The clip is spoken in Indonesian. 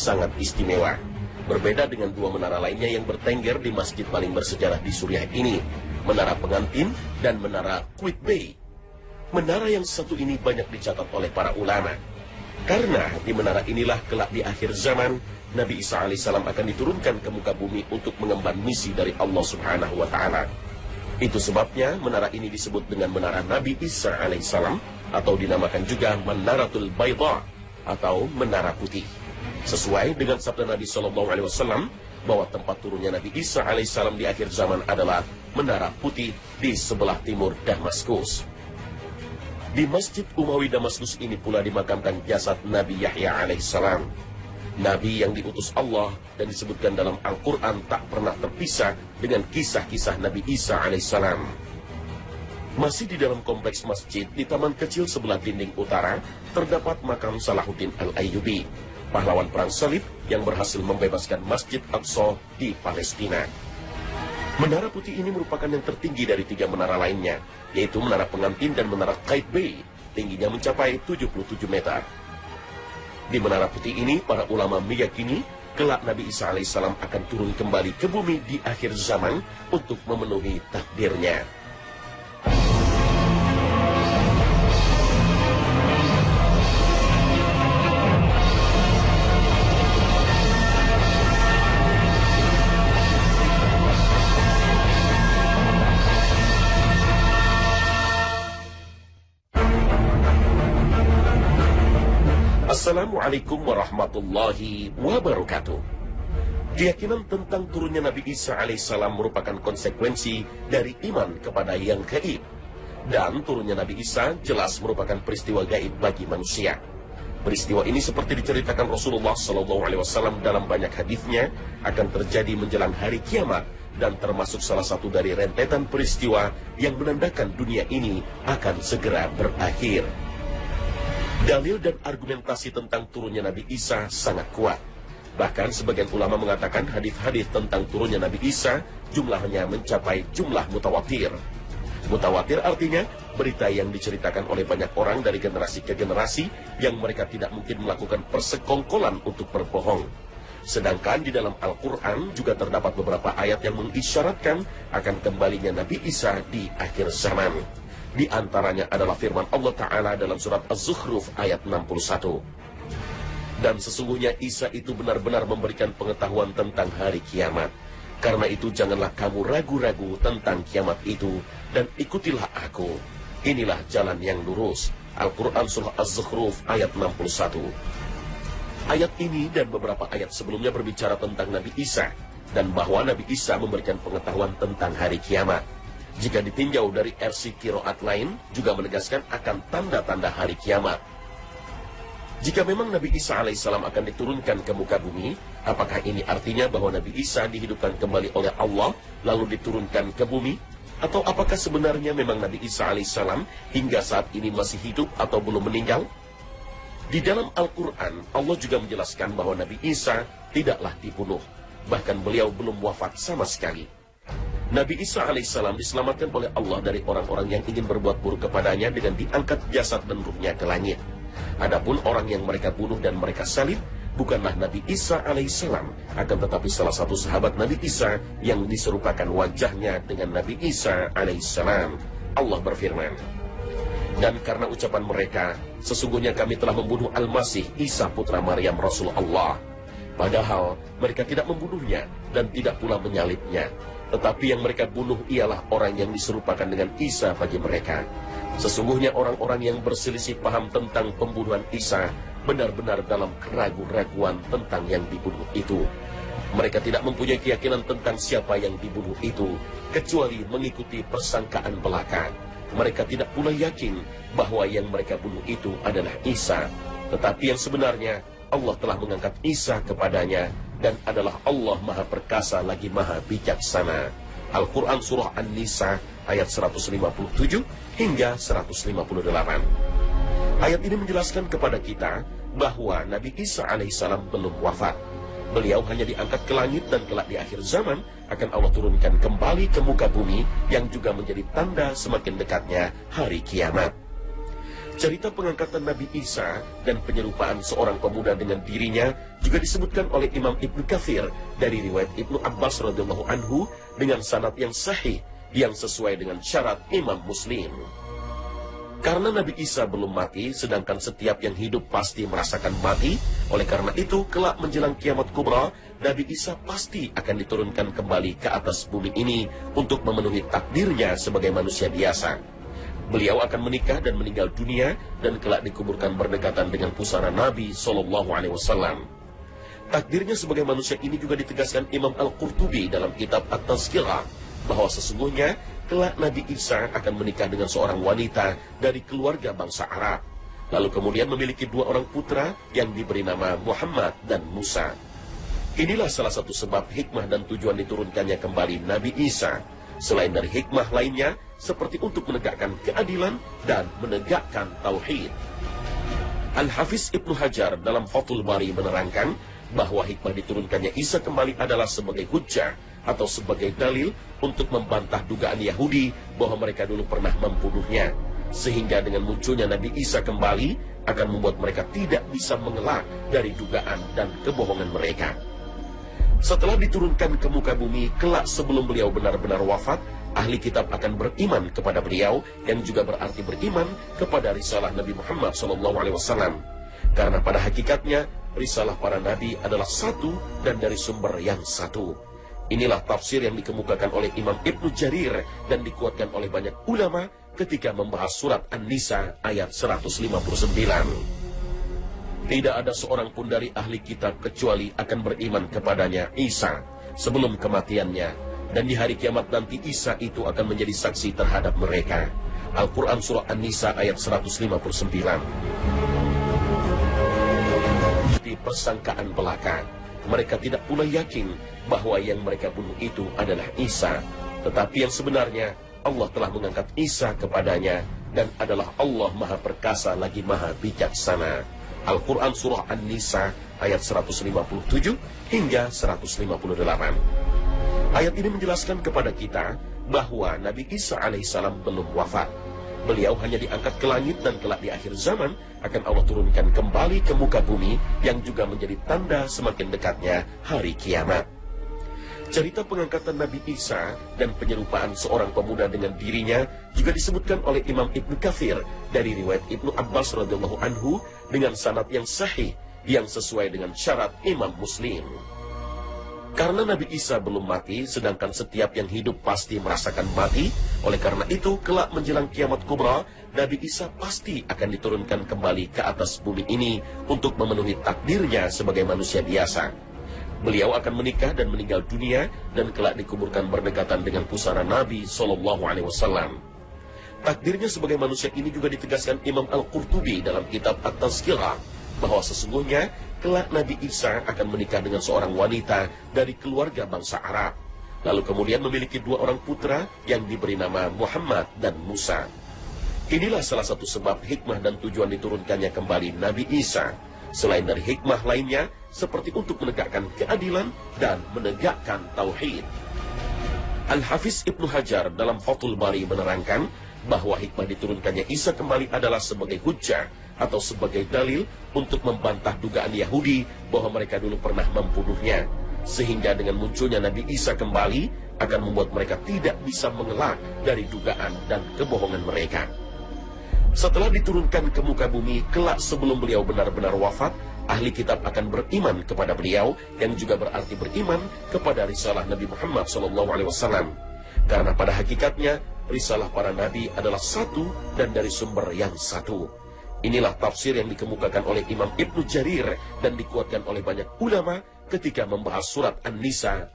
sangat istimewa. Berbeda dengan dua menara lainnya yang bertengger di masjid paling bersejarah di Suriah ini, Menara Pengantin dan Menara Qaitbay. Menara yang satu ini banyak dicatat oleh para ulama. Karena di menara inilah kelak di akhir zaman, Nabi Isa alaihissalam akan diturunkan ke muka bumi untuk mengemban misi dari Allah subhanahu wa ta'ala. Itu sebabnya menara ini disebut dengan Menara Nabi Isa alaihissalam, atau dinamakan juga Manaratul Bayda, atau Menara Putih. Sesuai dengan sabda Nabi SAW bahwa tempat turunnya Nabi Isa alaihissalam di akhir zaman adalah Menara Putih di sebelah timur Damaskus. Di Masjid Umawi Damaskus ini pula dimakamkan jasad Nabi Yahya alaihissalam. Nabi yang diutus Allah dan disebutkan dalam Al-Quran tak pernah terpisah dengan kisah-kisah Nabi Isa alaihissalam. Masih di dalam kompleks masjid, di taman kecil sebelah dinding utara, terdapat makam Salahuddin Al-Ayyubi, pahlawan perang salib yang berhasil membebaskan Masjid Aqsa di Palestina. Menara Putih ini merupakan yang tertinggi dari tiga menara lainnya, yaitu Menara Pengantin dan Menara Qaitbay, tingginya mencapai 77 meter. Di Menara Putih ini, para ulama meyakini kelak Nabi Isa alaihissalam akan turun kembali ke bumi di akhir zaman untuk memenuhi takdirnya. Assalamualaikum warahmatullahi wabarakatuh. Keyakinan tentang turunnya Nabi Isa alaihissalam merupakan konsekuensi dari iman kepada yang gaib. Dan turunnya Nabi Isa jelas merupakan peristiwa gaib bagi manusia. Peristiwa ini seperti diceritakan Rasulullah SAW dalam banyak hadisnya akan terjadi menjelang hari kiamat dan termasuk salah satu dari rentetan peristiwa yang menandakan dunia ini akan segera berakhir. Dalil dan argumentasi tentang turunnya Nabi Isa sangat kuat. Bahkan sebagian ulama mengatakan hadis-hadis tentang turunnya Nabi Isa jumlahnya mencapai jumlah mutawatir. Mutawatir artinya berita yang diceritakan oleh banyak orang dari generasi ke generasi yang mereka tidak mungkin melakukan persekongkolan untuk berbohong. Sedangkan di dalam Al-Quran juga terdapat beberapa ayat yang mengisyaratkan akan kembalinya Nabi Isa di akhir zaman. Di antaranya adalah firman Allah Ta'ala dalam surat Az-Zukhruf ayat 61. Dan sesungguhnya Isa itu benar-benar memberikan pengetahuan tentang hari kiamat. Karena itu janganlah kamu ragu-ragu tentang kiamat itu, dan ikutilah aku. Inilah jalan yang lurus. Al-Quran surah Az-Zukhruf ayat 61. Ayat ini dan beberapa ayat sebelumnya berbicara tentang Nabi Isa, dan bahwa Nabi Isa memberikan pengetahuan tentang hari kiamat. Jika ditinjau dari versi qiraat lain, juga menegaskan akan tanda-tanda hari kiamat. Jika memang Nabi Isa alaihissalam akan diturunkan ke muka bumi, apakah ini artinya bahwa Nabi Isa dihidupkan kembali oleh Allah, lalu diturunkan ke bumi? Atau apakah sebenarnya memang Nabi Isa alaihissalam hingga saat ini masih hidup atau belum meninggal? Di dalam Al-Quran, Allah juga menjelaskan bahwa Nabi Isa tidaklah dibunuh. Bahkan beliau belum wafat sama sekali. Nabi Isa alaihissalam diselamatkan oleh Allah dari orang-orang yang ingin berbuat buruk kepadanya dengan diangkat jasad dan ruhnya ke langit. Adapun orang yang mereka bunuh dan mereka salib bukanlah Nabi Isa alaihissalam, akan tetapi salah satu sahabat Nabi Isa yang diserupakan wajahnya dengan Nabi Isa alaihissalam. Allah berfirman, dan karena ucapan mereka, sesungguhnya kami telah membunuh Al-Masih Isa putra Maryam Rasul Allah. Padahal mereka tidak membunuhnya dan tidak pula menyalibnya. Tetapi yang mereka bunuh ialah orang yang diserupakan dengan Isa bagi mereka. Sesungguhnya orang-orang yang berselisih paham tentang pembunuhan Isa benar-benar dalam keraguan-raguan tentang yang dibunuh itu. Mereka tidak mempunyai keyakinan tentang siapa yang dibunuh itu, kecuali mengikuti persangkaan belaka. Mereka tidak pula yakin bahwa yang mereka bunuh itu adalah Isa. Tetapi yang sebenarnya Allah telah mengangkat Isa kepadanya, dan adalah Allah Maha Perkasa lagi Maha Bijaksana. Al-Quran Surah An-Nisa ayat 157 hingga 158. Ayat ini menjelaskan kepada kita bahwa Nabi Isa alaihissalam belum wafat. Beliau hanya diangkat ke langit dan kelak di akhir zaman akan Allah turunkan kembali ke muka bumi yang juga menjadi tanda semakin dekatnya hari kiamat. Cerita pengangkatan Nabi Isa dan penyerupaan seorang pemuda dengan dirinya juga disebutkan oleh Imam Ibnu Katsir dari riwayat Ibnu Abbas radhiyallahu anhu dengan sanad yang sahih yang sesuai dengan syarat Imam Muslim. Karena Nabi Isa belum mati, sedangkan setiap yang hidup pasti merasakan mati, oleh karena itu kelak menjelang kiamat kubra, Nabi Isa pasti akan diturunkan kembali ke atas bumi ini untuk memenuhi takdirnya sebagai manusia biasa. Beliau akan menikah dan meninggal dunia dan kelak dikuburkan berdekatan dengan pusara Nabi SAW. Takdirnya sebagai manusia ini juga ditegaskan Imam Al-Qurtubi dalam kitab At-Tazkirah, bahwa sesungguhnya kelak Nabi Isa akan menikah dengan seorang wanita dari keluarga bangsa Arab. Lalu kemudian memiliki 2 orang putra yang diberi nama Muhammad dan Musa. Inilah salah satu sebab hikmah dan tujuan diturunkannya kembali Nabi Isa. Selain dari hikmah lainnya, seperti untuk menegakkan keadilan dan menegakkan tauhid. Al-Hafiz Ibnu Hajar dalam Fathul Bari menerangkan bahwa hikmah diturunkannya Isa kembali adalah sebagai hujjah atau sebagai dalil untuk membantah dugaan Yahudi bahwa mereka dulu pernah membunuhnya. Sehingga dengan munculnya Nabi Isa kembali akan membuat mereka tidak bisa mengelak dari dugaan dan kebohongan mereka. Setelah diturunkan ke muka bumi, kelak sebelum beliau benar-benar wafat, ahli kitab akan beriman kepada beliau, yang juga berarti beriman kepada risalah Nabi Muhammad SAW. Karena pada hakikatnya, risalah para nabi adalah satu dan dari sumber yang satu. Inilah tafsir yang dikemukakan oleh Imam Ibnu Jarir dan dikuatkan oleh banyak ulama ketika membahas surat An-Nisa ayat 159. Tidak ada seorang pun dari ahli kitab kecuali akan beriman kepadanya Isa sebelum kematiannya, dan di hari kiamat nanti Isa itu akan menjadi saksi terhadap mereka. Al-Quran surah An-Nisa ayat 159. Di persangkaan belaka, mereka tidak pula yakin bahwa yang mereka bunuh itu adalah Isa, tetapi yang sebenarnya Allah telah mengangkat Isa kepadanya, dan adalah Allah Maha Perkasa lagi Maha Bijaksana. Al-Quran surah An-Nisa ayat 157 hingga 158. Ayat ini menjelaskan kepada kita bahwa Nabi Isa alaihissalam belum wafat. Beliau hanya diangkat ke langit dan kelak di akhir zaman akan Allah turunkan kembali ke muka bumi, yang juga menjadi tanda semakin dekatnya hari kiamat. Cerita pengangkatan Nabi Isa dan penyerupaan seorang pemuda dengan dirinya juga disebutkan oleh Imam Ibnu Katsir dari riwayat Ibnu Abbas radhiyallahu anhu dengan sanad yang sahih yang sesuai dengan syarat Imam Muslim. Karena Nabi Isa belum mati, sedangkan setiap yang hidup pasti merasakan mati, oleh karena itu kelak menjelang kiamat kubra, Nabi Isa pasti akan diturunkan kembali ke atas bumi ini untuk memenuhi takdirnya sebagai manusia biasa. Beliau akan menikah dan meninggal dunia dan kelak dikuburkan berdekatan dengan pusara Nabi SAW. Takdirnya sebagai manusia ini juga ditegaskan Imam Al-Qurtubi dalam kitab At-Tazkirah, bahwa sesungguhnya kelak Nabi Isa akan menikah dengan seorang wanita dari keluarga bangsa Arab. Lalu kemudian memiliki 2 orang putra yang diberi nama Muhammad dan Musa. Inilah salah satu sebab hikmah dan tujuan diturunkannya kembali Nabi Isa. Selain dari hikmah lainnya, seperti untuk menegakkan keadilan dan menegakkan tauhid. Al-Hafiz Ibnu Hajar dalam Fathul Bari menerangkan bahwa hikmah diturunkannya Isa kembali adalah sebagai hujjah atau sebagai dalil untuk membantah dugaan Yahudi bahwa mereka dulu pernah membunuhnya. Sehingga dengan munculnya Nabi Isa kembali akan membuat mereka tidak bisa mengelak dari dugaan dan kebohongan mereka. Setelah diturunkan ke muka bumi, kelak sebelum beliau benar-benar wafat, ahli kitab akan beriman kepada beliau, yang juga berarti beriman kepada risalah Nabi Muhammad SAW. Karena pada hakikatnya, risalah para nabi adalah satu dan dari sumber yang satu. Inilah tafsir yang dikemukakan oleh Imam Ibnu Jarir dan dikuatkan oleh banyak ulama ketika membahas surat An-Nisa